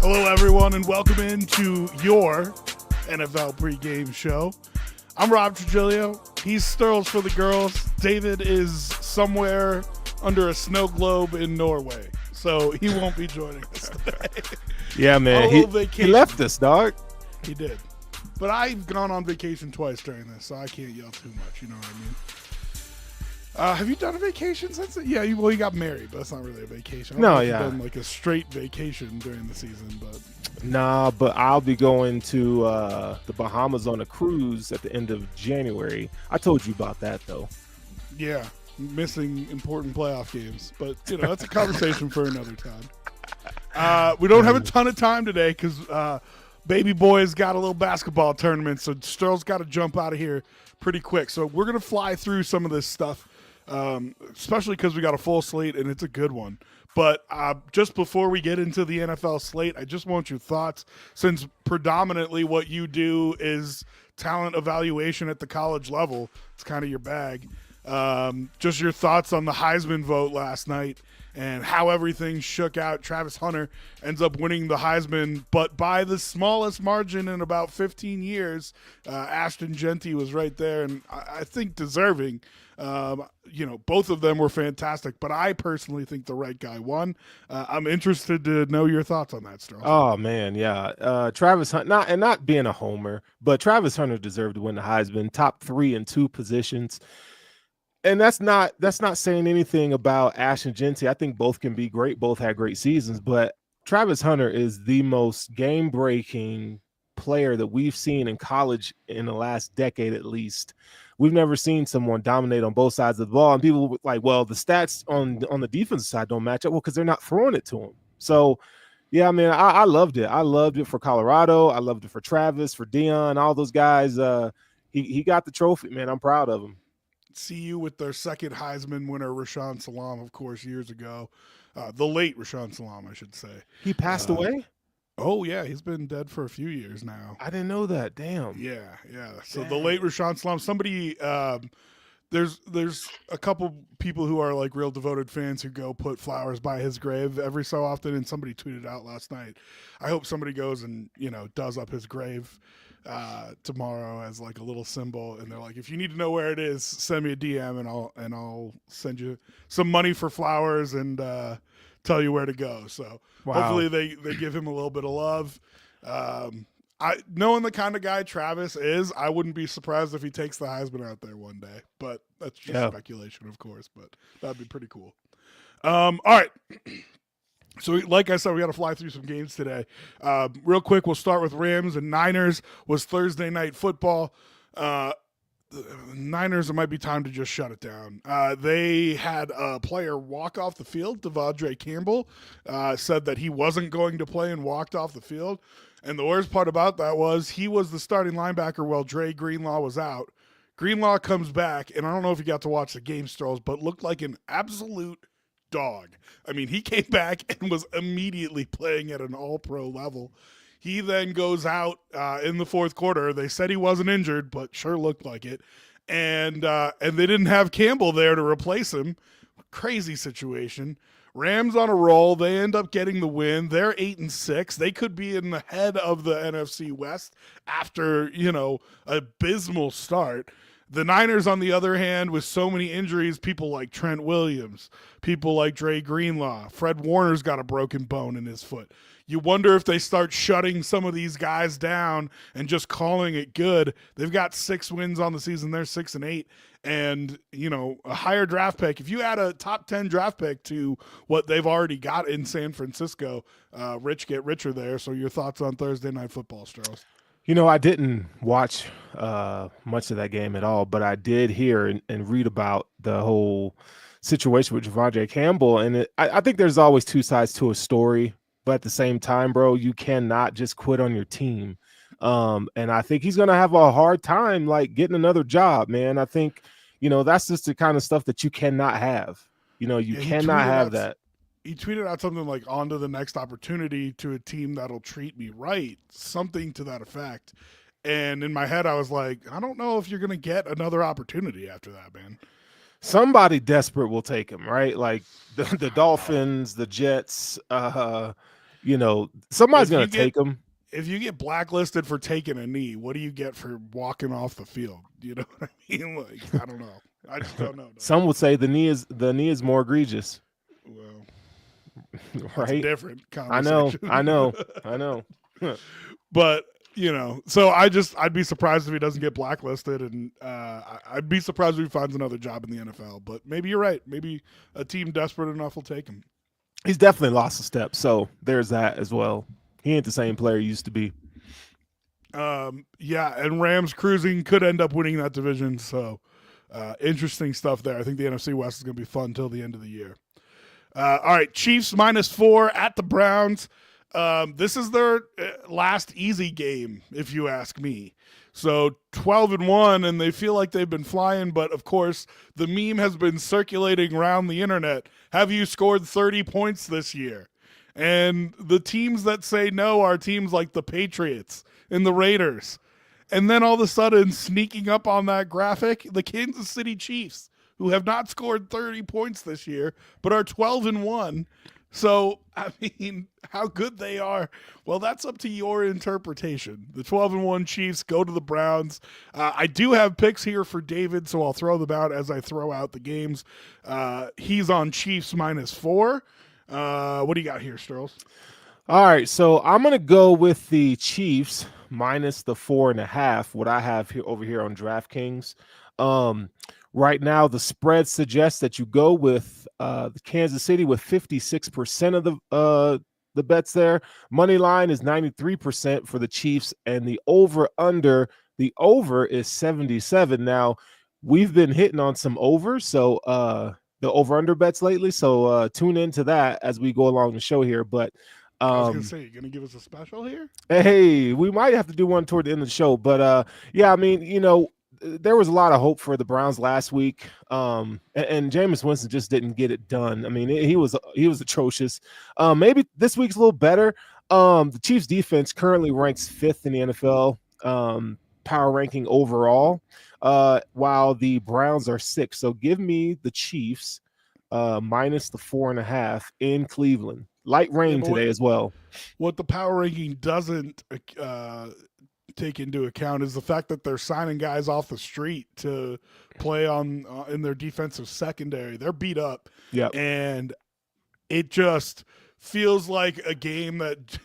Hello, everyone, and welcome into your NFL pregame show. I'm Rob Trujillo. He's Sterls for the girls. David is somewhere under a snow globe in Norway, so he won't be joining us today. Yeah, man. He left us, dog. He did. But I've gone on vacation twice during this, so I can't yell too much, you know what I mean? Have you done a vacation since? Yeah, you got married, but that's not really a vacation. I don't know if you've done like a straight vacation during the season, but nah. But I'll be going to the Bahamas on a cruise at the end of January. I told you about that, though. Yeah, missing important playoff games, but that's a conversation for another time. We don't have a ton of time today because baby boy's got a little basketball tournament, so Sterl's got to jump out of here pretty quick. So we're gonna fly through some of this stuff. Especially because we got a full slate and it's a good one. But just before we get into the NFL slate, I just want your thoughts, since predominantly what you do is talent evaluation at the college level. It's kind of your bag. Just your thoughts on the Heisman vote last night and how everything shook out. Travis Hunter ends up winning the Heisman, but by the smallest margin in about 15 years. Ashton Jeanty was right there, and I think deserving. Both of them were fantastic, but I personally think the right guy won. I'm interested to know your thoughts on that, Sterling. Oh man, yeah. Travis Hunter, not being a homer, but Travis Hunter deserved to win the Heisman, top 3 in 2 positions. And that's not saying anything about Ashton Jeanty. I think both can be great. Both had great seasons, but Travis Hunter is the most game-breaking player that we've seen in college in the last decade at least. We've never seen someone dominate on both sides of the ball. And people were like, well, the stats on the defensive side don't match up. Well, because they're not throwing it to him. So, yeah, man, I loved it. I loved it for Colorado. I loved it for Travis, for Deion, all those guys. He got the trophy, man. I'm proud of him. CU with their second Heisman winner, Rashaan Salam, of course, years ago. The late Rashaan Salam, I should say. He passed away? Oh, yeah. He's been dead for a few years now. I didn't know that. Damn. Yeah. So the late Rashaan Salam, somebody there's a couple people who are like real devoted fans who go put flowers by his grave every so often, and somebody tweeted out last night, I hope somebody goes and, does up his grave tomorrow as like a little symbol, and they're like, if you need to know where it is, send me a DM and I'll send you some money for flowers and tell you where to go. So Hopefully they give him a little bit of love. Knowing the kind of guy Travis is, I wouldn't be surprised if he takes the Heisman out there one day, but that's just speculation, of course, but that'd be pretty cool. All right. So, like I said, we got to fly through some games today. Real quick, we'll start with Rams and Niners. Was Thursday night football. Niners, it might be time to just shut it down. They had a player walk off the field. Devondre Campbell said that he wasn't going to play and walked off the field. And the worst part about that was he was the starting linebacker while Dre Greenlaw was out. Greenlaw comes back, and I don't know if you got to watch the game, Strolls, but looked like an absolute dog. I mean, he came back and was immediately playing at an all-pro level. He then goes out in the fourth quarter. They said he wasn't injured, but sure looked like it. And they didn't have Campbell there to replace him. Crazy situation. Rams on a roll. They end up getting the win. They're 8-6. They could be in the head of the NFC West after, abysmal start. The Niners, on the other hand, with so many injuries, people like Trent Williams, people like Dre Greenlaw, Fred Warner's got a broken bone in his foot. You wonder if they start shutting some of these guys down and just calling it good. They've got 6 wins on the season. They're 6-8. And, a higher draft pick. If you add a top 10 draft pick to what they've already got in San Francisco, rich get richer there. So your thoughts on Thursday Night Football, Strauss? I didn't watch much of that game at all, but I did hear and read about the whole situation with Devondre Campbell. And I think there's always 2 sides to a story. But at the same time, bro, you cannot just quit on your team. And I think he's going to have a hard time, like, getting another job, man. I think, that's just the kind of stuff that you cannot have. You cannot have that. He tweeted out something like, on to the next opportunity to a team that'll treat me right, something to that effect. And in my head, I was like, I don't know if you're going to get another opportunity after that, man. Somebody desperate will take him, right? Like the Dolphins, the Jets, Somebody's If going you to take get him. if you get blacklisted for taking a knee, what do you get for walking off the field? You know what I mean? Like, I don't know. I just don't know. Some would say the knee is more egregious, Well, that's a right? different I know, conversation. I know, I know. But so I'd be surprised if he doesn't get blacklisted, and I'd be surprised if he finds another job in the NFL. But maybe you're right. Maybe a team desperate enough will take him. He's definitely lost a step, so there's that as well. He ain't the same player he used to be. Yeah, and Rams cruising could end up winning that division. So interesting stuff there. I think the NFC West is going to be fun till the end of the year. All right, Chiefs -4 at the Browns. This is their last easy game, if you ask me. So 12-1, and they feel like they've been flying. But of course, the meme has been circulating around the internet. Have you scored 30 points this year? And the teams that say no are teams like the Patriots and the Raiders. And then all of a sudden, sneaking up on that graphic, the Kansas City Chiefs, who have not scored 30 points this year, but are 12-1. So, I mean, how good they are, well, that's up to your interpretation. The 12-1 Chiefs go to the Browns. I do have picks here for David, so I'll throw them out as I throw out the games. He's on Chiefs -4. What do you got here, Sterls? All right, so I'm going to go with the Chiefs minus the 4.5, what I have here over here on DraftKings. Right now, the spread suggests that you go with the Kansas City with 56% of the bets there. Money line is 93% for the Chiefs, and the over is 77. Now, we've been hitting on some overs, so the over under bets lately. So tune into that as we go along the show here. But I was gonna say, you gonna give us a special here? hey, we might have to do one toward the end of the show. But yeah, I mean, there was a lot of hope for the Browns last week, and Jameis Winston just didn't get it done. I mean, he was atrocious. Maybe this week's a little better. The Chiefs defense currently ranks 5th in the NFL power ranking overall, while the Browns are 6th. So give me the Chiefs minus the 4.5 in Cleveland. Light rain today as well. What the power ranking doesn't take into account is the fact that they're signing guys off the street to play on in their defensive secondary. They're beat up, and it just feels like a game that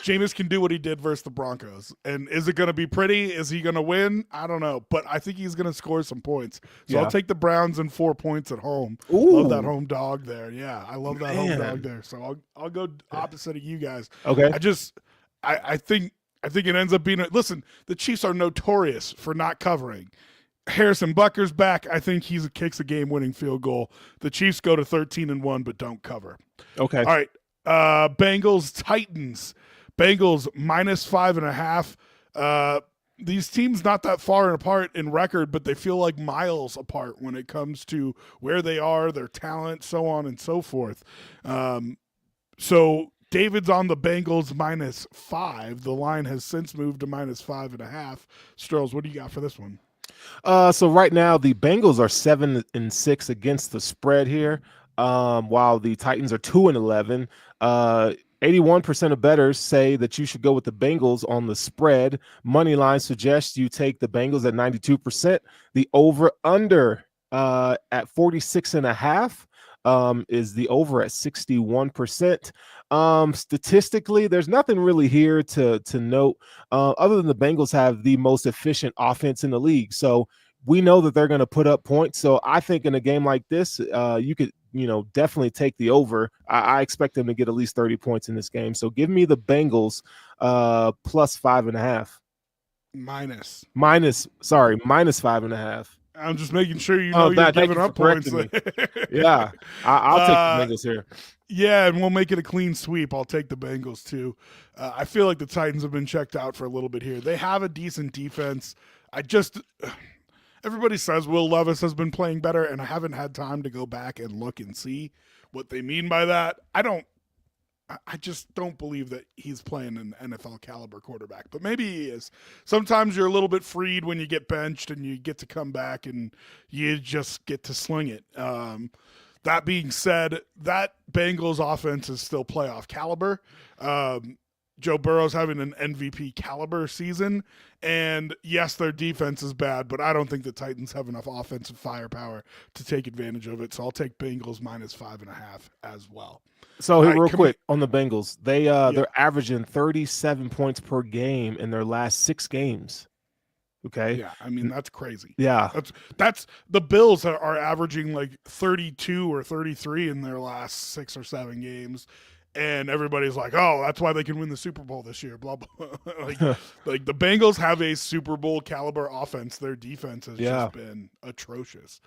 Jameis can do what he did versus the Broncos. And is it going to be pretty? Is he going to win? I don't know, but I think he's going to score some points. So I'll take the Browns and 4 points at home. Ooh. Love that home dog there. Yeah, I love that home dog there. So I'll go opposite of you guys. Okay. I think it ends up being listen, the Chiefs are notorious for not covering. Harrison Butker's back. I think he kicks a game-winning field goal. The Chiefs go to 13-1, but don't cover. Okay. All right. Bengals, Titans. Bengals -5.5. These teams not that far apart in record, but they feel like miles apart when it comes to where they are, their talent, so on and so forth. So David's on the Bengals -5. The line has since moved to -5.5. Strohs, what do you got for this one? So right now the Bengals are 7-6 against the spread here, while the Titans are 2-11. 81% of bettors say that you should go with the Bengals on the spread. Money line suggests you take the Bengals at 92%. The over under at 46.5 is the over at 61%. Statistically, there's nothing really here to note other than the Bengals have the most efficient offense in the league. So we know that they're going to put up points. So I think in a game like this, you could, definitely take the over. I expect them to get at least 30 points in this game. So give me the Bengals plus 5.5. Minus 5.5. I'm just making sure you're giving up points. Yeah, I'll take the Bengals here. Yeah, and we'll make it a clean sweep. I'll take the Bengals too. I feel like the Titans have been checked out for a little bit here. They have a decent defense. Everybody says Will Levis has been playing better, and I haven't had time to go back and look and see what they mean by that. I just don't believe that he's playing an NFL caliber quarterback, but maybe he is. Sometimes you're a little bit freed when you get benched and you get to come back and you just get to sling it. That being said, that Bengals offense is still playoff caliber. Joe Burrow's having an MVP caliber season. And yes, their defense is bad, but I don't think the Titans have enough offensive firepower to take advantage of it. So I'll take Bengals -5.5 as well. So All right, real quick on the Bengals, yeah. they're averaging 37 points per game in their last 6 games. Okay. Yeah, I mean that's crazy. Yeah. That's the Bills are averaging like 32 or 33 in their last 6 or 7 games. And everybody's like, "Oh, that's why they can win the Super Bowl this year." Blah blah. like the Bengals have a Super Bowl caliber offense. Their defense has just been atrocious.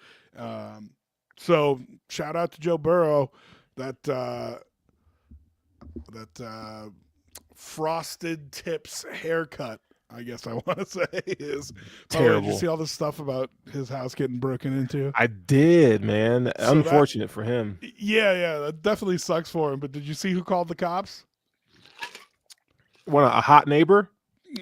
So shout out to Joe Burrow. That frosted tips haircut, I guess I want to say, is terrible. Did you see all this stuff about his house getting broken into? I did, man. So unfortunate for him. Yeah, that definitely sucks for him. But did you see who called the cops? What, a hot neighbor?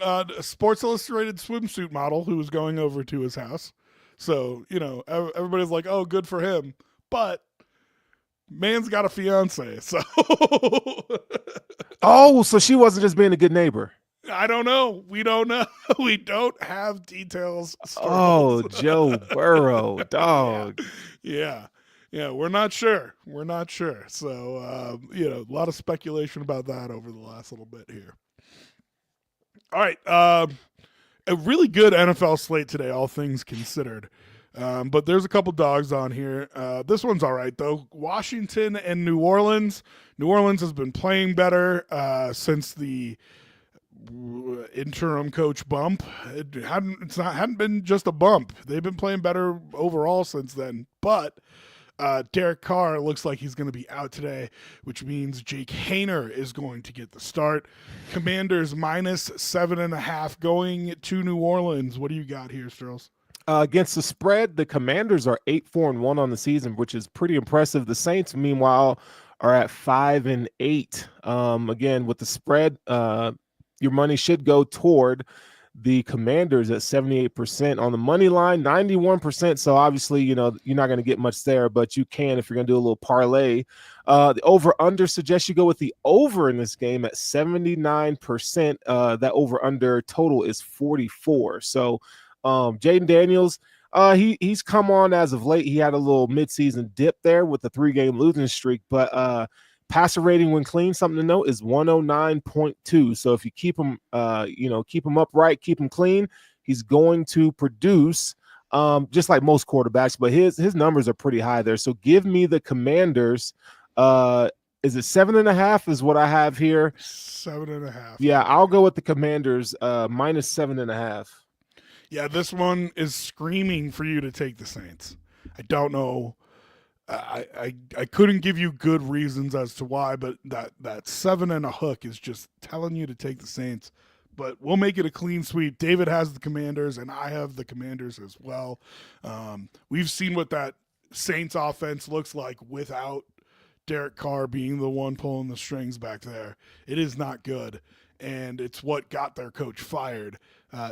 A Sports Illustrated swimsuit model who was going over to his house. So, everybody's like, oh, good for him. But man's got a fiance, so. Oh, so she wasn't just being a good neighbor. I don't know. We don't know. We don't have details. Oh, Joe Burrow, dog. Yeah. We're not sure. So, a lot of speculation about that over the last little bit here. All right. A really good NFL slate today, all things considered. But there's a couple dogs on here. This one's all right, though. Washington and New Orleans. New Orleans has been playing better since the interim coach bump. It hadn't been just a bump. They've been playing better overall since then. But Derek Carr looks like he's going to be out today, which means Jake Haener is going to get the start. Commanders -7.5 going to New Orleans. What do you got here, Sturls? Against the spread, the Commanders are 8-4-1 on the season, which is pretty impressive. The Saints, meanwhile, are at 5-8. Again, with the spread, your money should go toward the Commanders at 78%. On the money line, 91%. So obviously, you're not going to get much there, but you can if you're going to do a little parlay. The over-under suggests you go with the over in this game at 79%. That over-under total is 44. So Jaden Daniels, he's come on as of late. He had a little midseason dip there with the 3-game losing streak, but passer rating when clean, something to note, is 109.2. So if you keep him, keep him upright, keep him clean, he's going to produce just like most quarterbacks. But his numbers are pretty high there. So give me the Commanders. Is it 7.5? Is what I have here. 7.5. Yeah, I'll go with the Commanders -7.5. Yeah, this one is screaming for you to take the Saints. I don't know. I couldn't give you good reasons as to why, but that 7 and a hook is just telling you to take the Saints. But we'll make it a clean sweep. David has the Commanders, and I have the Commanders as well. We've seen what that Saints offense looks like without Derek Carr being the one pulling the strings back there. It is not good, and it's what got their coach fired.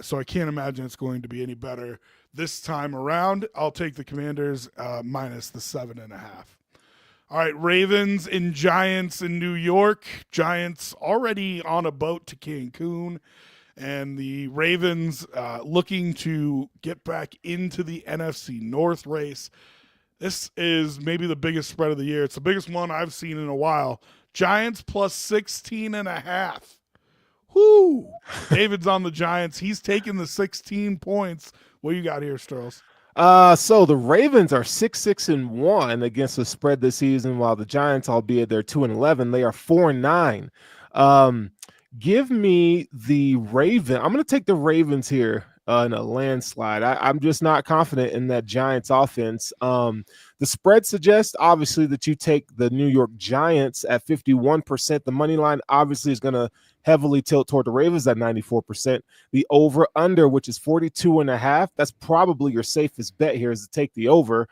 So I can't imagine it's going to be any better this time around. I'll take the Commanders minus the 7.5. All right, Ravens and Giants in New York. Giants already on a boat to Cancun, and the Ravens looking to get back into the NFC North race. This is maybe the biggest spread of the year. It's the biggest one I've seen in a while. Giants plus 16.5. Whoo! David's on the Giants. He's taking the 16 points. What do you got here, Sturls? So the Ravens are 6-6-1 against the spread this season, while the Giants, albeit they're 2-11, they are 4-9. Give me the Raven. I'm going to take the Ravens here in a landslide. I'm just not confident in that Giants offense. The spread suggests, obviously, that you take the New York Giants at 51%. The money line obviously is going to heavily tilt toward the Ravens at 94%. The over-under, which is 42.5, that's probably your safest bet here, is to take the over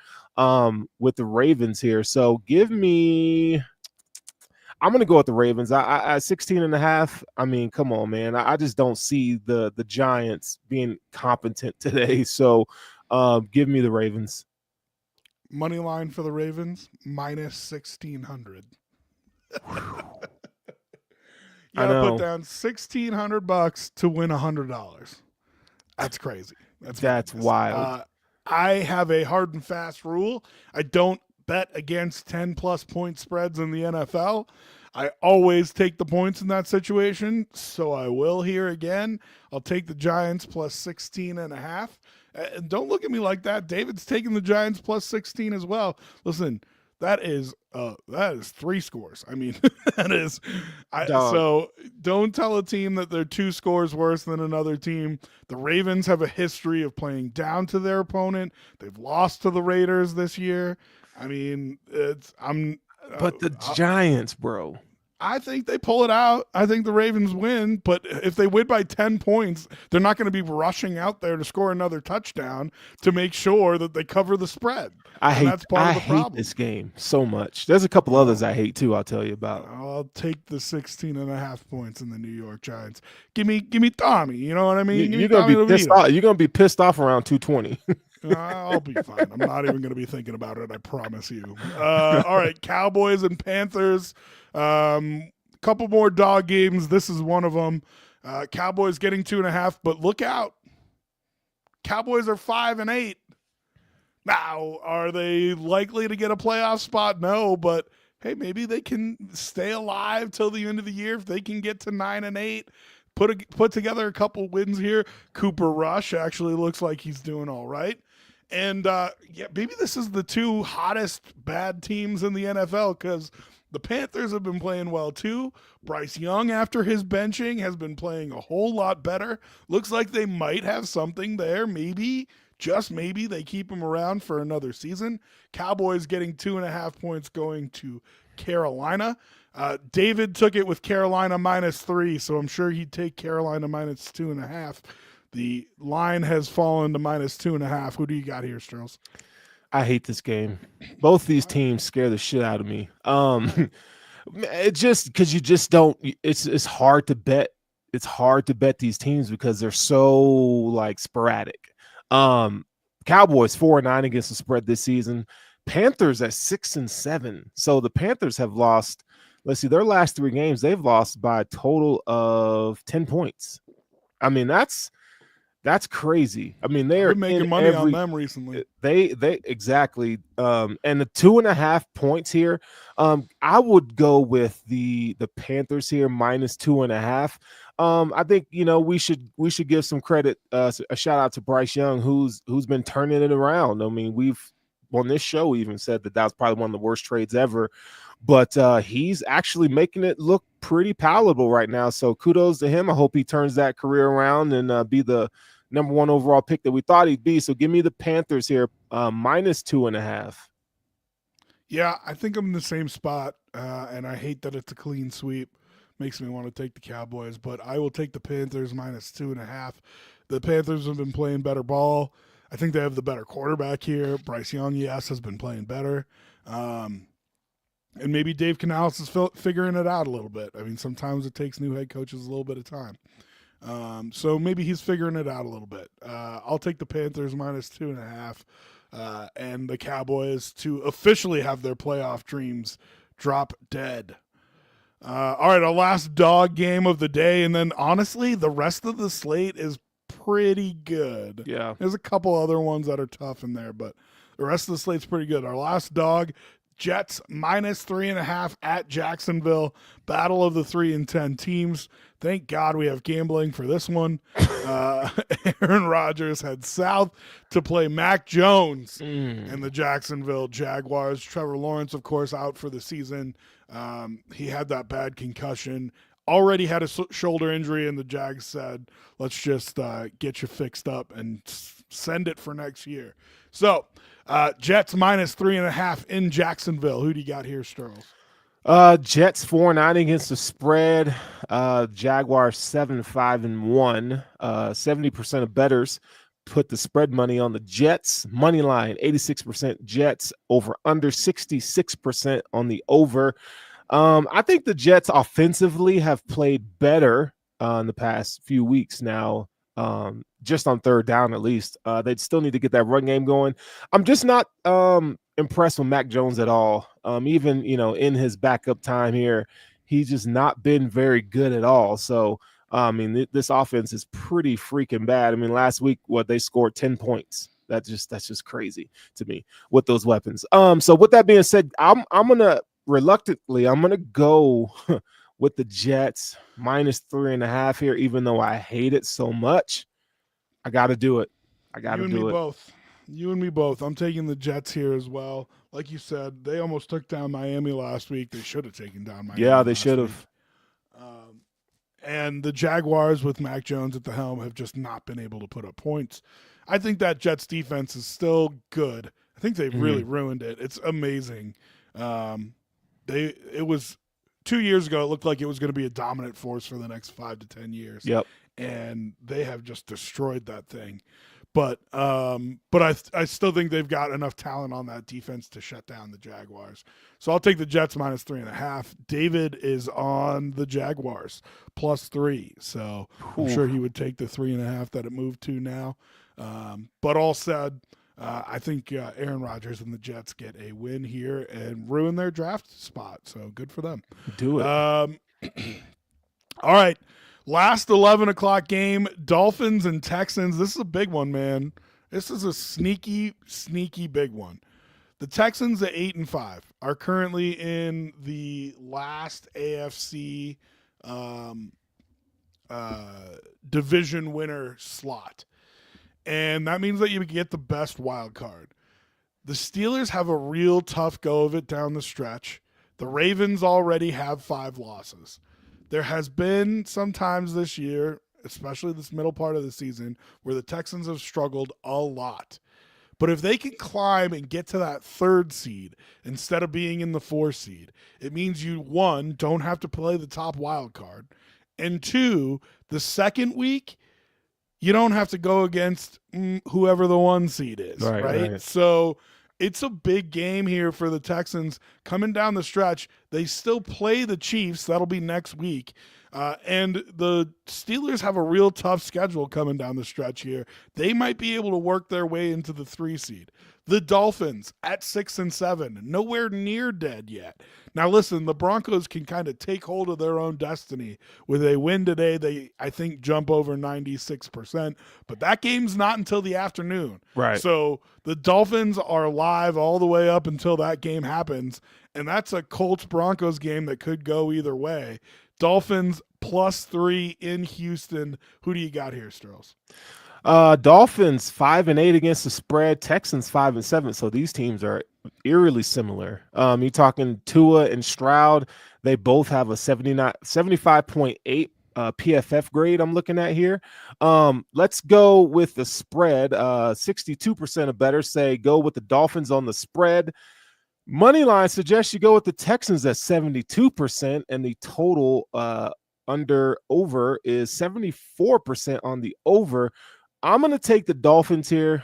with the Ravens here. So give me... I'm going to go with the Ravens. I 16.5. I mean, come on, man. I just don't see the Giants being competent today. So give me the Ravens. Money line for the Ravens minus 1,600. You I got to put know. down $1,600 to win $100. That's crazy. That's That's madness. wild. I have a hard and fast rule. I don't bet against 10 plus point spreads in the NFL. I always take the points in that situation, so I will here again. I'll take the Giants plus 16 and a half. And don't look at me like that. David's taking the Giants plus 16 as well. Listen, that is 3 scores. I mean, that is Dog. so don't tell a team that they're 2 scores worse than another team. The Ravens have a history of playing down to their opponent. They've lost to the Raiders this year. I mean, But the Giants, bro. I think they pull it out. I think the Ravens win, but if they win by 10 points, they're not going to be rushing out there to score another touchdown to make sure that they cover the spread. I That's part of the hate problem. this game so much. There's a couple others I hate too, I'll tell you about. I'll take the 16 and a half points in the New York Giants. Give me Tommy, you know what I mean? You're gonna be pissed off. You're gonna be pissed off around 220. I'll be fine. I'm not even going to be thinking about it. I promise you. All right, Cowboys and Panthers. Couple more dog games. This is one of them. Cowboys getting 2.5, but look out. Cowboys are 5-8. Now, are they likely to get a playoff spot? No, but hey, maybe they can stay alive till the end of the year if they can get to 9-8. Put together a couple wins here. Cooper Rush actually looks like he's doing all right. And maybe this is the 2 hottest bad teams in the NFL because the Panthers have been playing well too. Bryce Young, after his benching, has been playing a whole lot better. Looks like they might have something there. Maybe, just maybe, they keep him around for another season. Cowboys getting 2.5 points going to Carolina. David took it with Carolina -3, so I'm sure he'd take Carolina -2.5. The line has fallen to -2.5. Who do you got here, Strohs? I hate this game. Both these teams scare the shit out of me. It just because you just don't. It's hard to bet. It's hard to bet these teams because they're so like sporadic. Cowboys 4-9 against the spread this season. Panthers at 6-7. So the Panthers have lost. Let's see, their last 3 games they've lost by a total of 10 points. I mean that's crazy. I mean, they're making money on them recently. They exactly. And the 2.5 points here. I would go with the Panthers here -2.5. I think we should give some credit, a shout out to Bryce Young, who's been turning it around. I mean, we've on this show even said that was probably one of the worst trades ever. But he's actually making it look pretty palatable right now. So kudos to him. I hope he turns that career around and be the number 1 overall pick that we thought he'd be. So give me the Panthers here, -2.5. Yeah, I think I'm in the same spot, and I hate that it's a clean sweep. Makes me want to take the Cowboys, but I will take the Panthers -2.5. The Panthers have been playing better ball. I think they have the better quarterback here. Bryce Young, yes, has been playing better. And maybe Dave Canales is figuring it out a little bit. I mean, sometimes it takes new head coaches a little bit of time. So maybe he's figuring it out a little bit. I'll take the Panthers -2.5 and the Cowboys to officially have their playoff dreams drop dead. All right, our last dog game of the day. And then honestly, the rest of the slate is pretty good. Yeah. There's a couple other ones that are tough in there, but the rest of the slate's pretty good. Our last dog, Jets -3.5 at Jacksonville. Battle of the 3-10 teams. Thank God we have gambling for this one. Aaron Rodgers heads south to play Mac Jones and the Jacksonville Jaguars. Trevor Lawrence, of course, out for the season. He had that bad concussion. Already had a shoulder injury, and the Jags said, let's just get you fixed up and send it for next year. So, Jets -3.5 in Jacksonville. Who do you got here, Sterles? Jets 4-9 against the spread. Jaguars 7-5-1. 70% of bettors put the spread money on the Jets. Money line 86% Jets, over under 66% on the over. I think the Jets offensively have played better in the past few weeks now. Just on third down, at least. They'd still need to get that run game going. I'm just not impressed with Mac Jones at all. Even in his backup time here, he's just not been very good at all. So I mean, this offense is pretty freaking bad. I mean, last week they scored 10 points. That's just crazy to me with those weapons. So with that being said, I'm gonna go with the Jets -3.5 here, even though I hate it so much. I got to do it. I got You to and me do it. both. You and me both. I'm taking the Jets here as well. Like you said, they almost took down Miami last week. They should have taken down Yeah, Miami they last should week. have. And the Jaguars with Mac Jones at the helm have just not been able to put up points. I think that Jets defense is still good. I think they've really ruined it. It's amazing. It was 2 years ago. It looked like it was going to be a dominant force for the next 5 to 10 years. Yep. And they have just destroyed that thing. But I still think they've got enough talent on that defense to shut down the Jaguars. So I'll take the Jets -3.5. David is on the Jaguars +3. So I'm sure he would take the 3.5 that it moved to now. But all said, I think Aaron Rodgers and the Jets get a win here and ruin their draft spot. So good for them. Do it. All right. Last 11 o'clock game, Dolphins and Texans. This is a big one, man. This is a sneaky, sneaky big one. The Texans at 8-5 are currently in the last AFC division winner slot. And that means that you get the best wild card. The Steelers have a real tough go of it down the stretch. The Ravens already have 5 losses. There has been some times this year, especially this middle part of the season, where the Texans have struggled a lot. But if they can climb and get to that 3rd seed instead of being in the 4th seed, it means you, 1, don't have to play the top wild card, and 2, the second week, you don't have to go against whoever the 1 seed is, right? So it's a big game here for the Texans coming down the stretch. They still play the Chiefs. That'll be next week. And the Steelers have a real tough schedule coming down the stretch here. They might be able to work their way into the 3 seed. The Dolphins at 6-7, nowhere near dead yet. Now, listen, the Broncos can kind of take hold of their own destiny. With a win today, they, I think, jump over 96%. But that game's not until the afternoon. Right. So the Dolphins are live all the way up until that game happens. And that's a Colts-Broncos game that could go either way. Dolphins +3 in Houston. Who do you got here, Sterls? Dolphins 5-8 against the spread. Texans 5-7. So these teams are eerily similar. You're talking Tua and Stroud. They both have a 75.8 PFF grade. I'm looking at here. Let's go with the spread. 62% or better say go with the Dolphins on the spread. Moneyline suggests you go with the Texans at 72%, and the total under over is 74% on the over. I'm going to take the Dolphins here.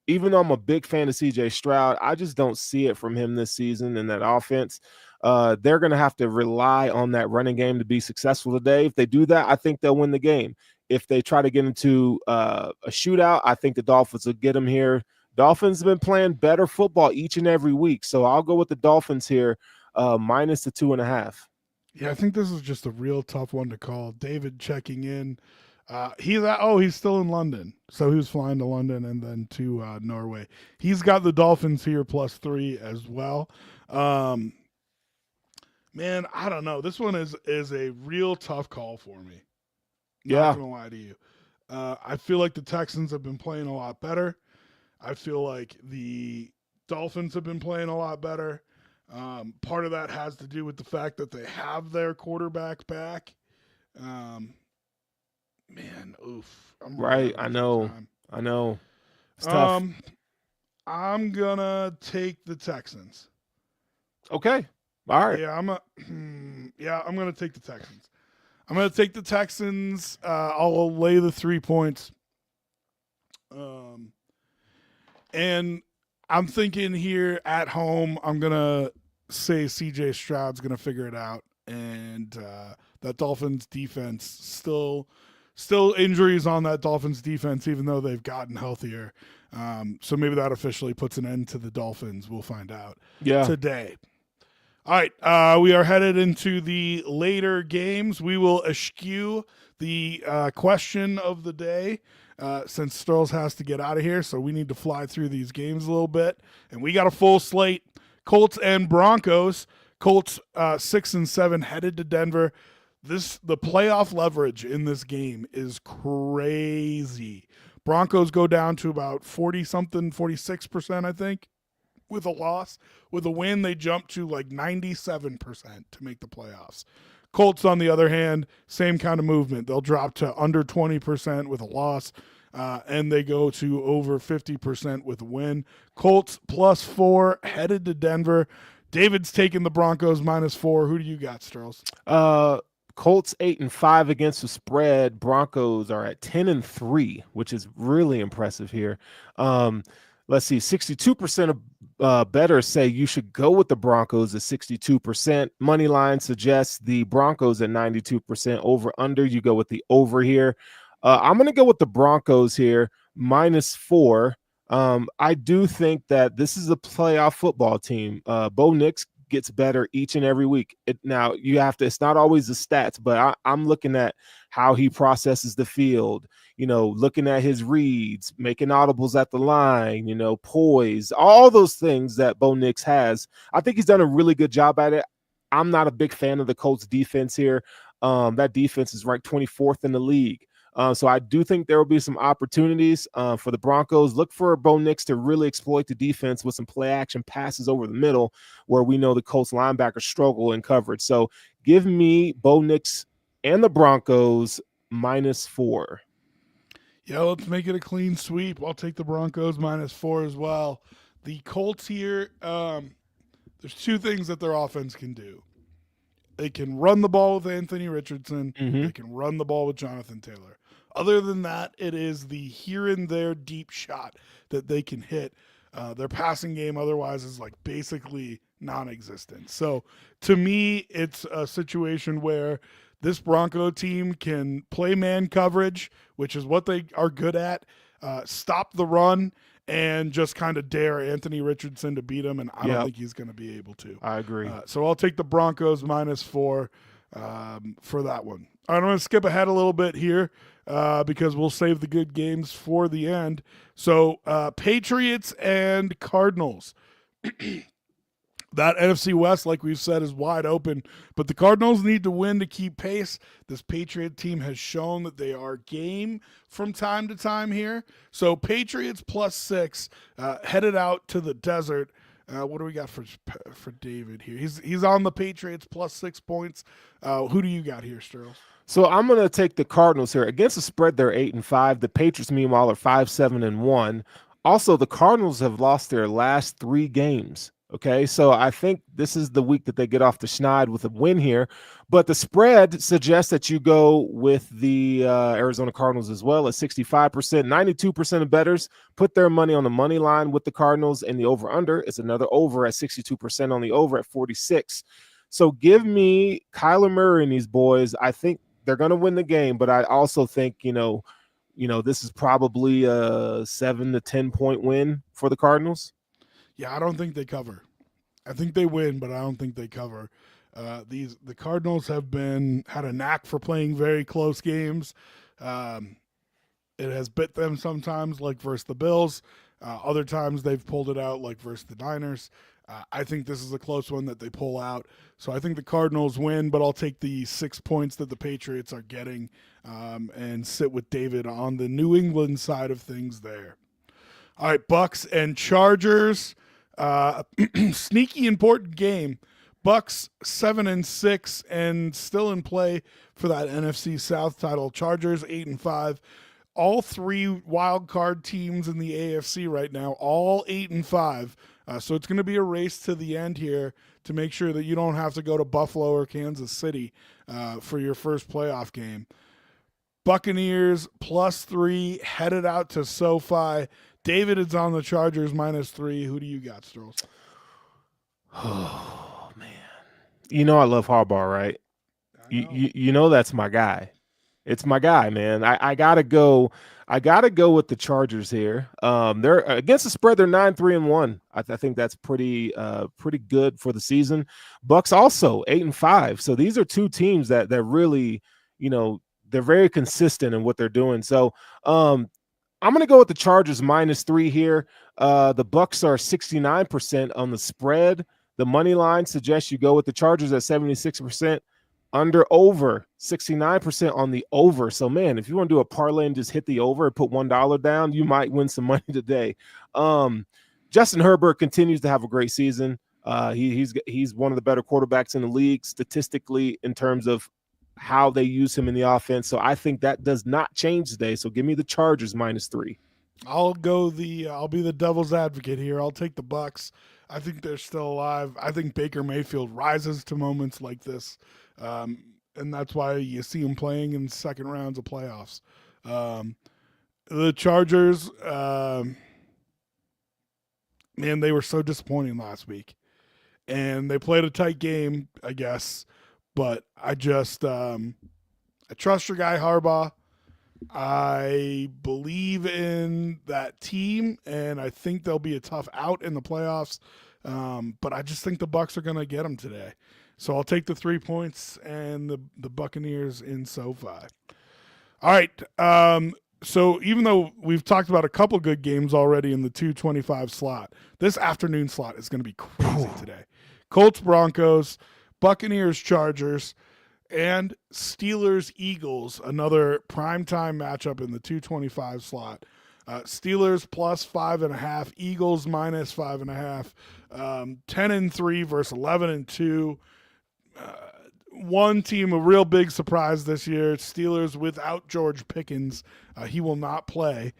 Even though I'm a big fan of CJ Stroud, I just don't see it from him this season in that offense. They're going to have to rely on that running game to be successful today. If they do that, I think they'll win the game. If they try to get into a shootout, I think the Dolphins will get them here. Dolphins have been playing better football each and every week, so I'll go with the Dolphins here, minus the 2.5. Yeah, I think this is just a real tough one to call. David checking in. He's still in London. So he was flying to London and then to Norway. He's got the Dolphins here +3 as well. Man, I don't know. This one is a real tough call for me. Not gonna lie to you. I feel like the Texans have been playing a lot better. I feel like the Dolphins have been playing a lot better. Part of that has to do with the fact that they have their quarterback back. Man, oof. Right, I know. It's tough. I'm gonna take the Texans. Okay, all right. Yeah, I'm gonna take the Texans. I'm gonna take the Texans. I'll lay the 3 points. And I'm thinking here at home, I'm gonna say CJ Stroud's gonna figure it out, and that Dolphins defense still Still injuries on that Dolphins defense, even though they've gotten healthier. So maybe that officially puts an end to the Dolphins. We'll find out Yeah. today. All right, we are headed into the later games. We will eschew the question of the day since Strohs has to get out of here, so we need to fly through these games a little bit. And we got a full slate: Colts and Broncos. Colts 6-7 headed to Denver. The playoff leverage in this game is crazy. Broncos go down to about 40 something, 46%, I think, with a loss. With a win, they jump to like 97% to make the playoffs. Colts, on the other hand, same kind of movement. They'll drop to under 20% with a loss, and they go to over 50% with a win. Colts +4 headed to Denver. David's taking the Broncos -4. Who do you got, Sterls? Colts 8-5 against the spread. Broncos are at 10-3, which is really impressive here. Let's see, 62% of bettors say you should go with the Broncos at 62%. Money line suggests the Broncos at 92%. Over under, you go with the over here. I'm going to go with the Broncos here, -4. I do think that this is a playoff football team. Bo Nix gets better each and every week. Now you have to, it's not always the stats, but I'm looking at how he processes the field, looking at his reads, making audibles at the line, poise, all those things that Bo Nix has. I think he's done a really good job at it. I'm not a big fan of the Colts defense here. That defense is ranked 24th in the league. So I do think there will be some opportunities for the Broncos. Look for Bo Nix to really exploit the defense with some play action passes over the middle, where we know the Colts linebackers struggle in coverage. So give me Bo Nix and the Broncos -4. Yeah, let's make it a clean sweep. I'll take the Broncos -4 as well. The Colts here, there's two things that their offense can do. They can run the ball with Anthony Richardson. Mm-hmm. They can run the ball with Jonathan Taylor. Other than that, it is the here and there deep shot that they can hit. Their passing game otherwise is like basically non-existent. So to me, it's a situation where this Bronco team can play man coverage, which is what they are good at, stop the run, and just kind of dare Anthony Richardson to beat him, and I don't think he's going to be able to. I agree. So I'll take the Broncos -4 for that one. All right, I'm going to skip ahead a little bit here because we'll save the good games for the end. So Patriots and Cardinals. That NFC West, like we've said, is wide open, but the Cardinals need to win to keep pace. This Patriot team has shown that they are game from time to time here. So Patriots +6, headed out to the desert. What do we got for David here? He's on the Patriots +6 points. Who do you got here, Sterling? So I'm going to take the Cardinals here. Against the spread, they're 8-5. The Patriots, meanwhile, are 5-7-1. Also, the Cardinals have lost their last 3 games. Okay, so I think this is the week that they get off the schneid with a win here. But the spread suggests that you go with the Arizona Cardinals as well at 65%. 92% of bettors put their money on the money line with the Cardinals, and the over-under is another over at 62% on the over at 46. So give me Kyler Murray and these boys. I think they're going to win the game, but I also think, this is probably a 7 to 10 point win for the Cardinals. Yeah, I don't think they cover. I think they win, but I don't think they cover. The Cardinals have had a knack for playing very close games. It has bit them sometimes, like versus the Bills. Other times they've pulled it out, like versus the Niners. I think this is a close one that they pull out. So I think the Cardinals win, but I'll take the 6 points that the Patriots are getting and sit with David on the New England side of things there. All right, Bucks and Chargers. Sneaky important game. Bucks 7-6 and still in play for that NFC South title. Chargers 8-5. All 3 wild card teams in the AFC right now, all 8-5. So it's going to be a race to the end here to make sure that you don't have to go to Buffalo or Kansas City for your first playoff game. Buccaneers +3 headed out to SoFi. David is on the Chargers -3. Who do you got, Stroll? Oh, man. I love Harbaugh, right? You know that's my guy. It's my guy, man. I gotta go. I gotta go with the Chargers here. They're against the spread. They're 9-3-1. I think that's pretty good for the season. Bucks also 8-5. So these are two teams that really, they're very consistent in what they're doing. So I'm going to go with the Chargers -3 here. The Bucks are 69% on the spread. The money line suggests you go with the Chargers at 76%. Under over 69% on the over. So man, if you want to do a parlay and just hit the over and put $1 down, you might win some money today. Justin Herbert continues to have a great season. He's one of the better quarterbacks in the league statistically in terms of how they use him in the offense. So I think that does not change today. So give me the Chargers -3. I'll be the devil's advocate here. I'll take the Bucks. I think they're still alive. I think Baker Mayfield rises to moments like this, and that's why you see him playing in second rounds of playoffs. The Chargers, man, they were so disappointing last week, and they played a tight game, I guess. But I trust your guy Harbaugh. I believe in that team, and I think they'll be a tough out in the playoffs. But I just think the Bucks are going to get them today. So I'll take the 3 points and the Buccaneers in SoFi. All right. So even though we've talked about a couple good games already in the 225 slot, this afternoon slot is going to be crazy today. Colts, Broncos, Buccaneers, Chargers, and Steelers, Eagles, another primetime matchup in the 225 slot. Steelers +5.5, Eagles -5.5. 10-3 versus 11-2. One team, a real big surprise this year. Steelers without George Pickens. He will not play.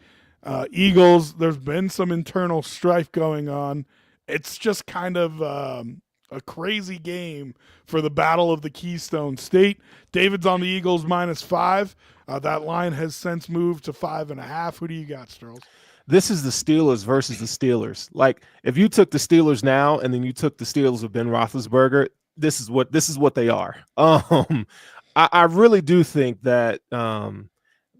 Eagles, there's been some internal strife going on. It's just kind of a crazy game for the Battle of the Keystone State. David's on the Eagles -5. That line has since moved to 5.5. Who do you got, Sterls? This is the Steelers versus the Steelers. Like if you took the Steelers now and then you took the Steelers with Ben Roethlisberger, this is what they are. I really do think that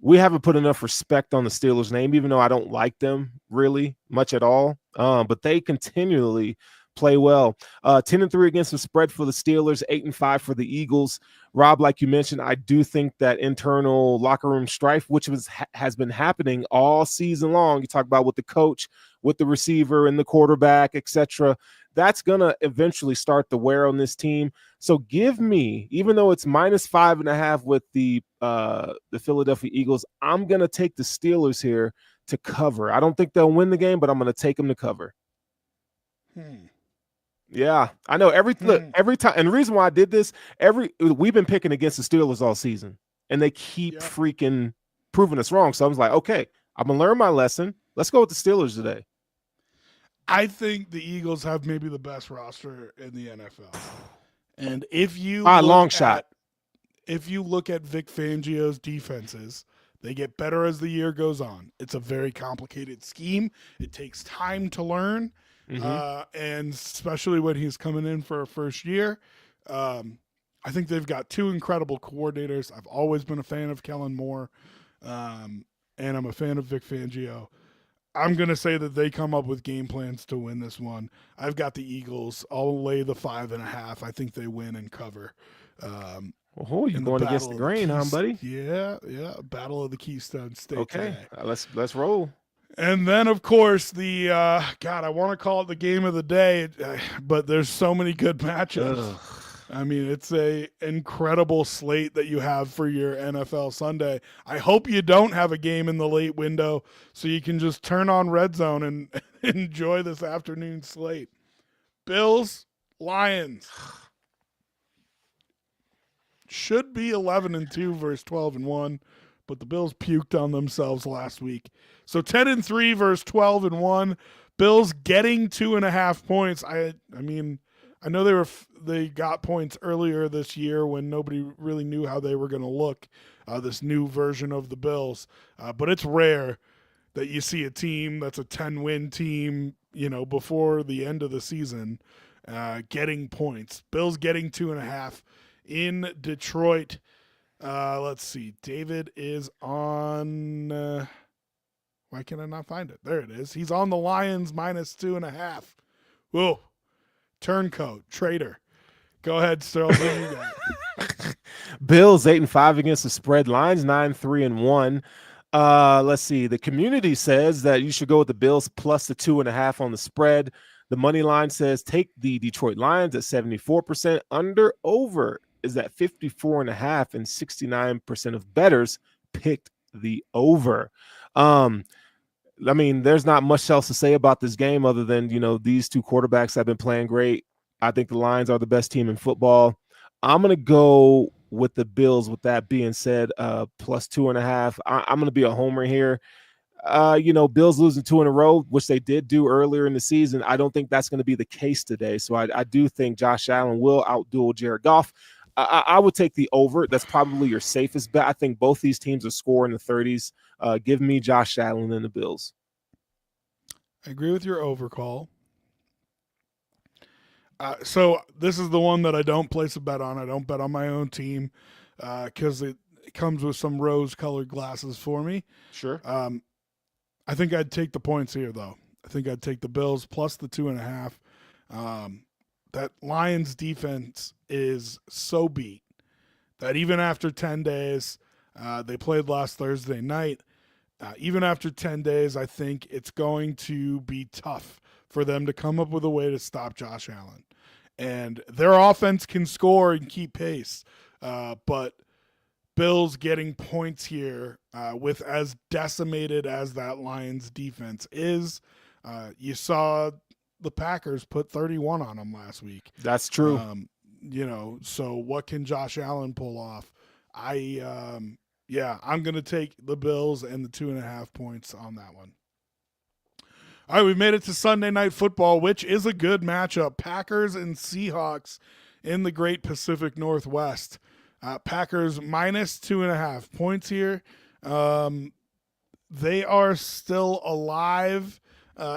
we haven't put enough respect on the Steelers' name, even though I don't like them really much at all. But they continually play well. 10-3 against the spread for the Steelers, 8-5 for the Eagles. Rob, like you mentioned, I do think that internal locker room strife, which has been happening all season long. You talk about with the coach, with the receiver and the quarterback, etc. That's gonna eventually start to wear on this team. So give me, even though it's -5.5 with the Philadelphia Eagles, I'm gonna take the Steelers here to cover. I don't think they'll win the game, but I'm gonna take them to cover. Yeah, I know. Every time, and the reason why I did this, we've been picking against the Steelers all season, and they keep freaking proving us wrong. So I was like, okay, I'm gonna learn my lesson. Let's go with the Steelers today. I think the Eagles have maybe the best roster in the NFL, and if you if you look at Vic Fangio's defenses, they get better as the year goes on. It's a very complicated scheme. It takes time to learn. And especially when he's coming in for a first year. I think they've got two incredible coordinators. I've always been a fan of Kellen Moore, and I'm a fan of Vic Fangio. I'm going to say that they come up with game plans to win this one. I've got the Eagles. I'll lay the 5.5. I think they win and cover. You're going against the grain, huh, buddy? Yeah. Battle of the Keystone State. Okay, let's roll. And then, of course, the I want to call it the game of the day, but there's so many good matchups. Ugh. I mean, it's a incredible slate that you have for your NFL Sunday. I hope you don't have a game in the late window so you can just turn on Red Zone and enjoy this afternoon slate. Bills, Lions. Should be 11-2 versus 12-1. But the Bills puked on themselves last week. So 10-3 versus 12-1. Bills getting 2.5 points. I mean, I know they got points earlier this year when nobody really knew how they were going to look. This new version of the Bills, but it's rare that you see a team that's a 10-win team, before the end of the season, getting points. Bills getting 2.5 in Detroit. Let's see. David is on. Why can I not find it? There it is. He's on the Lions -2.5. Whoa. Turncoat. Traitor. Go ahead, Sterls. Who you got? Bills 8-5 against the spread. Lions 9-3-1. Let's see. The community says that you should go with the Bills plus the 2.5 on the spread. The money line says take the Detroit Lions at 74%. Under over is at 54.5, and 69% of bettors picked the over. I mean, there's not much else to say about this game other than, these two quarterbacks have been playing great. I think the Lions are the best team in football. I'm going to go with the Bills with that being said, plus 2.5. I'm going to be a homer here. Bills losing 2 in a row, which they did do earlier in the season. I don't think that's going to be the case today. So I do think Josh Allen will outduel Jared Goff. I would take the over. That's probably your safest bet. I think both these teams are scoring in the 30s. Give me Josh Allen and the Bills. I agree with your overcall. So this is the one that I don't place a bet on. I don't bet on my own team because it comes with some rose-colored glasses for me. Sure. I think I'd take the points here, though. I think I'd take the Bills plus the 2.5. That Lions defense is so beat that even after 10 days, they played last Thursday night. Even after 10 days, I think it's going to be tough for them to come up with a way to stop Josh Allen. And their offense can score and keep pace, but Bills getting points here with as decimated as that Lions defense is. You saw the Packers put 31 on them last week. That's true. So what can Josh Allen pull off? I'm going to take the Bills and the 2.5 points on that one. All right, we made it to Sunday Night Football, which is a good matchup. Packers and Seahawks in the Great Pacific Northwest. Packers -2.5 points here. They are still alive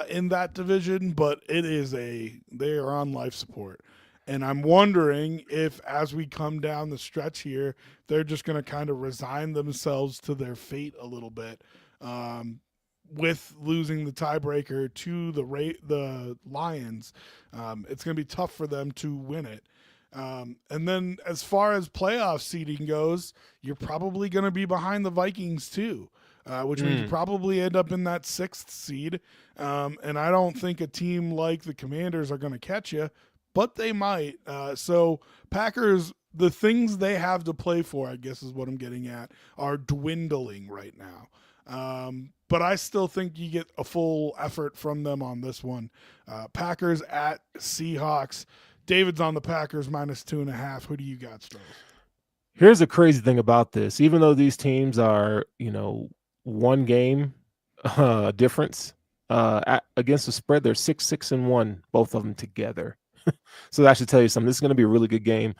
in that division, but they are on life support. And I'm wondering if, as we come down the stretch here, they're just going to kind of resign themselves to their fate a little bit. With losing the tiebreaker to the Lions, it's going to be tough for them to win it. And then as far as playoff seeding goes, you're probably going to be behind the Vikings too, which means you probably end up in that 6th seed. And I don't think a team like the Commanders are going to catch you, but they might. So Packers, the things they have to play for, I guess is what I'm getting at, are dwindling right now. But I still think you get a full effort from them on this one. Packers at Seahawks. David's on the Packers -2.5. Who do you got, Stros? Here's the crazy thing about this. Even though these teams are, one game difference against the spread, they're 6-6-1, both of them together. So that should tell you something. This is going to be a really good game.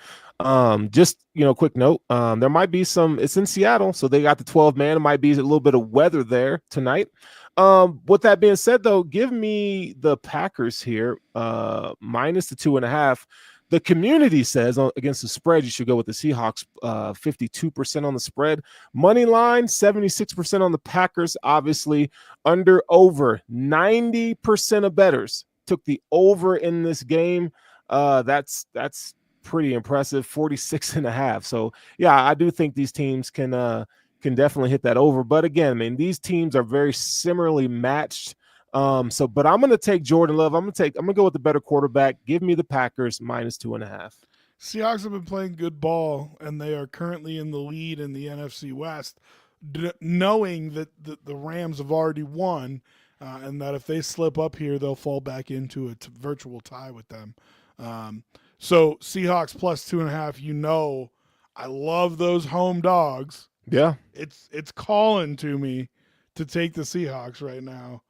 Just, quick note, there might be it's in Seattle, so they got the 12-man. It might be a little bit of weather there tonight. With that being said, though, give me the Packers here, minus the 2.5. The community says against the spread, you should go with the Seahawks, 52% on the spread. Money line, 76% on the Packers, obviously. Under over, 90% of bettors took the over in this game. That's pretty impressive, 46.5. So yeah, I do think these teams can definitely hit that over. But again, I mean, these teams are very similarly matched. But I'm gonna take Jordan Love. I'm gonna go with the better quarterback. Give me the Packers -2.5. Seahawks have been playing good ball, and they are currently in the lead in the NFC West, knowing that the Rams have already won. And that if they slip up here, they'll fall back into a virtual tie with them. So Seahawks +2.5. I love those home dogs. Yeah, it's calling to me to take the Seahawks right now.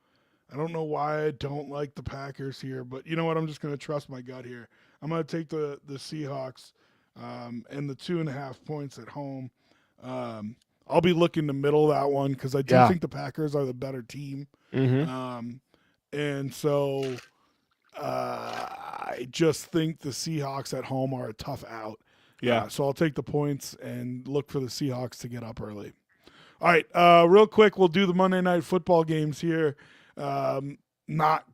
I don't know why I don't like the Packers here, but you know what? I'm just going to trust my gut here. I'm going to take the Seahawks and the 2.5 points at home. I'll be looking to middle that one because I do think the Packers are the better team. And so I just think the Seahawks at home are a tough out. Yeah. So I'll take the points and look for the Seahawks to get up early. All right, real quick, we'll do the Monday Night Football games here. Not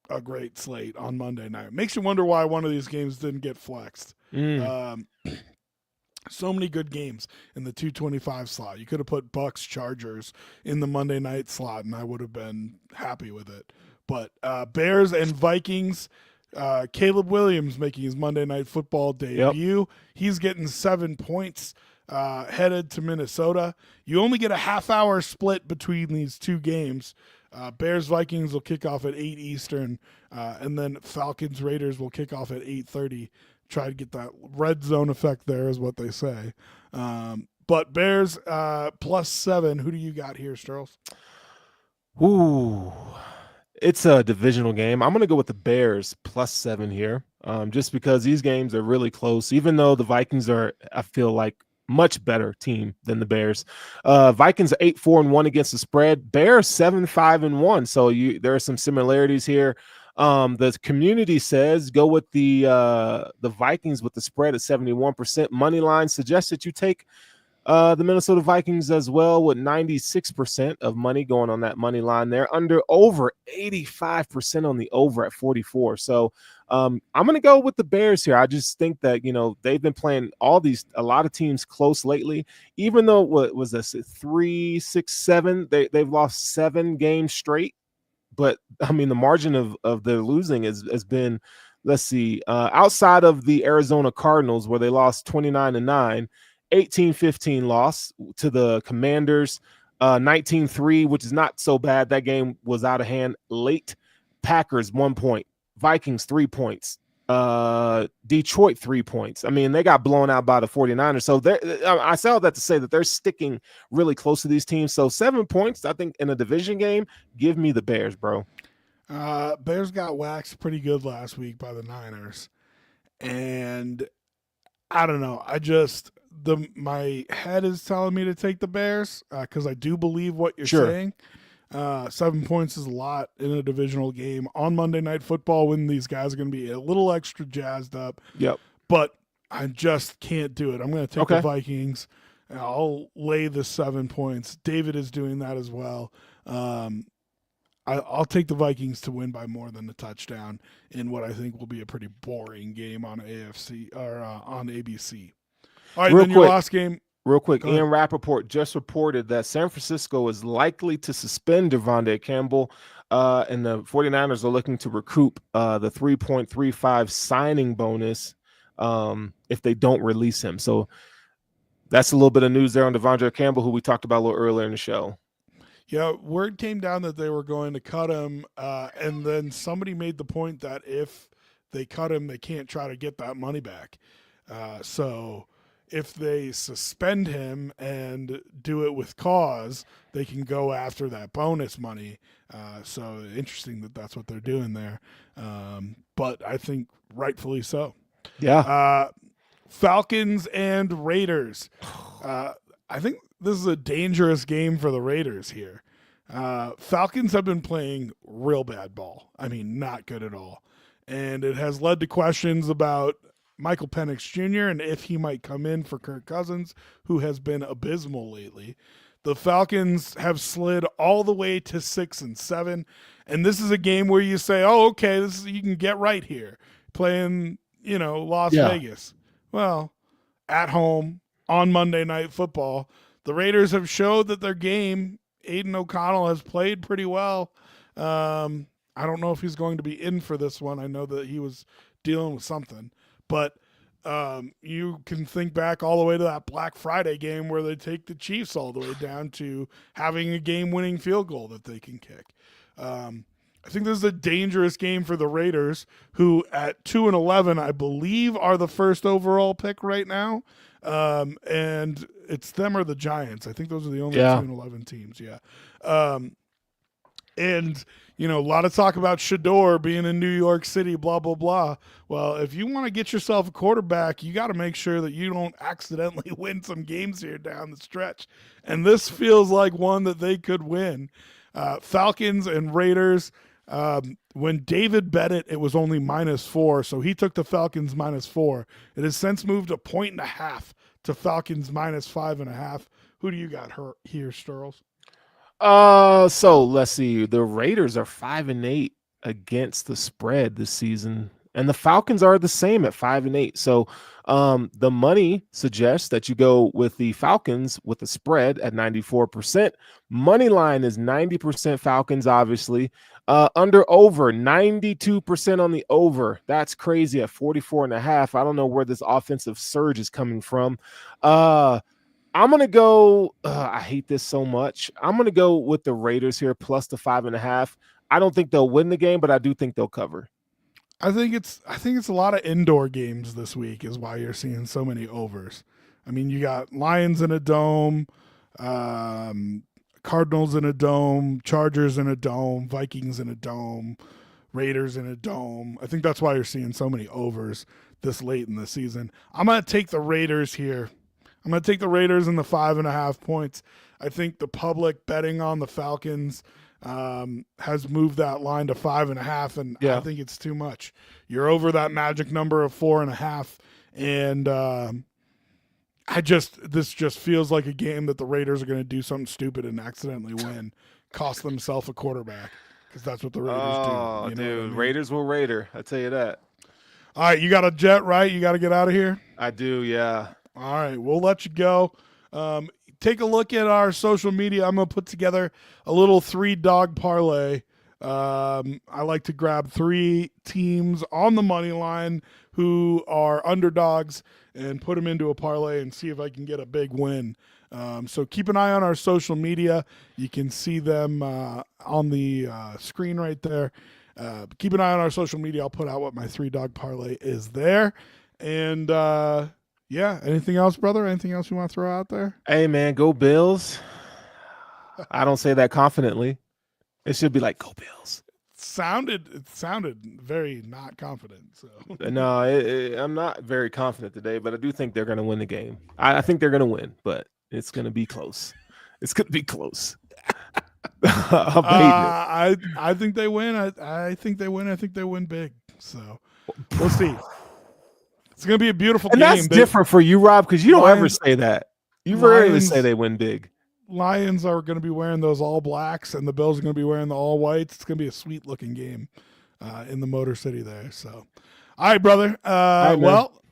a great slate on Monday night. Makes you wonder why one of these games didn't get flexed. Mm. So many good games in the 225 slot. You could have put Bucks Chargers in the Monday night slot, and I would have been happy with it. But Bears and Vikings. Caleb Williams making his Monday Night Football Yep. debut. He's getting 7 points. Headed to Minnesota. You only get a half-hour split between these two games. Bears Vikings will kick off at 8 Eastern, and then Falcons Raiders will kick off at 8:30. Try to get that red zone effect there, is what they say. But Bears +7. Who do you got here, Sterls? Ooh, it's a divisional game. I'm going to go with the Bears +7 here, just because these games are really close. Even though the Vikings are, I feel like, much better team than the Bears. Vikings are 8-4-1 against the spread. Bears 7-5-1. So there are some similarities here. The community says go with the Vikings with the spread at 71%. Money line suggests that you take the Minnesota Vikings as well with 96% of money going on that money line there. Over 85% on the over at 44. So I'm going to go with the Bears here. I just think that, they've been playing a lot of teams close lately, even though what was this 3, 6, 7, they've lost 7 games straight. But I mean, the margin of their losing has been, let's see, outside of the Arizona Cardinals, where they lost 29-9, 18-15 loss to the Commanders, 19-3, which is not so bad. That game was out of hand late. Packers 1 point, Vikings 3 points, Detroit 3 points. I mean, they got blown out by the 49ers. So I say all that to say that they're sticking really close to these teams. So 7 points, I think, in a division game, give me the Bears, bro. Bears got waxed pretty good last week by the Niners. And I don't know. My head is telling me to take the Bears because I do believe what you're saying. 7 points is a lot in a divisional game on Monday Night Football when these guys are going to be a little extra jazzed up. Yep. But I just can't do it. I'm going to take the Vikings. And I'll lay the 7 points. David is doing that as well. I'll take the Vikings to win by more than a touchdown in what I think will be a pretty boring game on AFC or on ABC. All right, your last game. Real quick, Ian Rappaport just reported that San Francisco is likely to suspend Devontae Campbell, and the 49ers are looking to recoup the 3.35 signing bonus if they don't release him. So that's a little bit of news there on Devontae Campbell, who we talked about a little earlier in the show. Yeah, word came down that they were going to cut him, and then somebody made the point that if they cut him, they can't try to get that money back. So if they suspend him and do it with cause, they can go after that bonus money. So interesting that that's what they're doing there. But I think rightfully so. Yeah. Falcons and Raiders. I think this is a dangerous game for the Raiders here. Falcons have been playing real bad ball. I mean, not good at all. And it has led to questions about Michael Penix Jr. and if he might come in for Kirk Cousins, who has been abysmal lately. The Falcons have slid all the way to 6-7, and this is a game where you say, "Oh, okay, you can get right here, playing, Las Vegas." Well, at home on Monday Night Football, the Raiders have showed that their game. Aiden O'Connell has played pretty well. I don't know if he's going to be in for this one. I know that he was dealing with something. But you can think back all the way to that Black Friday game where they take the Chiefs all the way down to having a game-winning field goal that they can kick. I think this is a dangerous game for the Raiders, who at 2-11, I believe, are the first overall pick right now. And it's them or the Giants. I think those are the only 2-11 teams. Yeah. And, a lot of talk about Shador being in New York City, blah, blah, blah. Well, if you want to get yourself a quarterback, you got to make sure that you don't accidentally win some games here down the stretch. And this feels like one that they could win. Falcons and Raiders, When David bet it, it was only -4, so he took the Falcons -4. It has since moved 1.5 to Falcons -5.5. Who do you got here, Sturls? So let's see. The Raiders are 5-8 against the spread this season, and the Falcons are the same at 5-8. So the money suggests that you go with the Falcons with the spread at 94%. Money line is 90% Falcons, obviously. Under over 92% on the over. That's crazy at 44.5. I don't know where this offensive surge is coming from. I'm going to go. I hate this so much. I'm going to go with the Raiders here plus the 5.5. I don't think they'll win the game, but I do think they'll cover. I think it's a lot of indoor games this week is why you're seeing so many overs. I mean, you got Lions in a dome, Cardinals in a dome, Chargers in a dome, Vikings in a dome, Raiders in a dome. I think that's why you're seeing so many overs this late in the season. I'm going to take the Raiders here. I'm going to take the Raiders in the 5.5 points. I think the public betting on the Falcons has moved that line to 5.5, and Yeah. I think it's too much. You're over that magic number of 4.5, and this just feels like a game that the Raiders are going to do something stupid and accidentally win, cost themselves a quarterback, because that's what the Raiders do. Oh, You know dude, what I mean? Raiders will Raider. I tell you that. All right, you got a jet, right? You got to get out of here. I do, yeah. All right, we'll let you go. Take a look at our social media. I'm going to put together a little 3-dog parlay. I like to grab 3 teams on the money line who are underdogs and put them into a parlay and see if I can get a big win. So keep an eye on our social media. You can see them on the screen right there. Keep an eye on our social media. I'll put out what my 3-dog parlay is there. And yeah, anything else, brother? Anything else you want to throw out there? Hey, man, go Bills. I don't say that confidently. It should be like, go Bills. It sounded very not confident. So No, I'm not very confident today, but I do think they're going to win the game. I think they're going to win, but it's going to be close. It's going to be close. I think they win. I think they win. I think they win big. So we'll see. It's going to be a beautiful and game. That's different for you, Rob, because you don't ever say that. You rarely say they win big. Lions are going to be wearing those all blacks, and the Bills are going to be wearing the all whites. It's going to be a sweet looking game in the Motor City there. So, all right, brother. Well,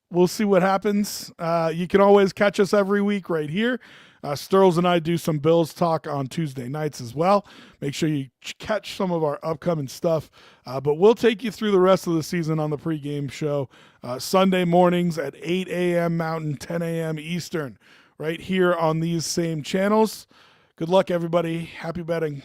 we'll see what happens. You can always catch us every week right here. Sturls and I do some Bills talk on Tuesday nights as well. Make sure you catch some of our upcoming stuff. But we'll take you through the rest of the season on the pregame show Sunday mornings at 8 a.m. Mountain, 10 a.m. Eastern, right here on these same channels. Good luck, everybody. Happy betting.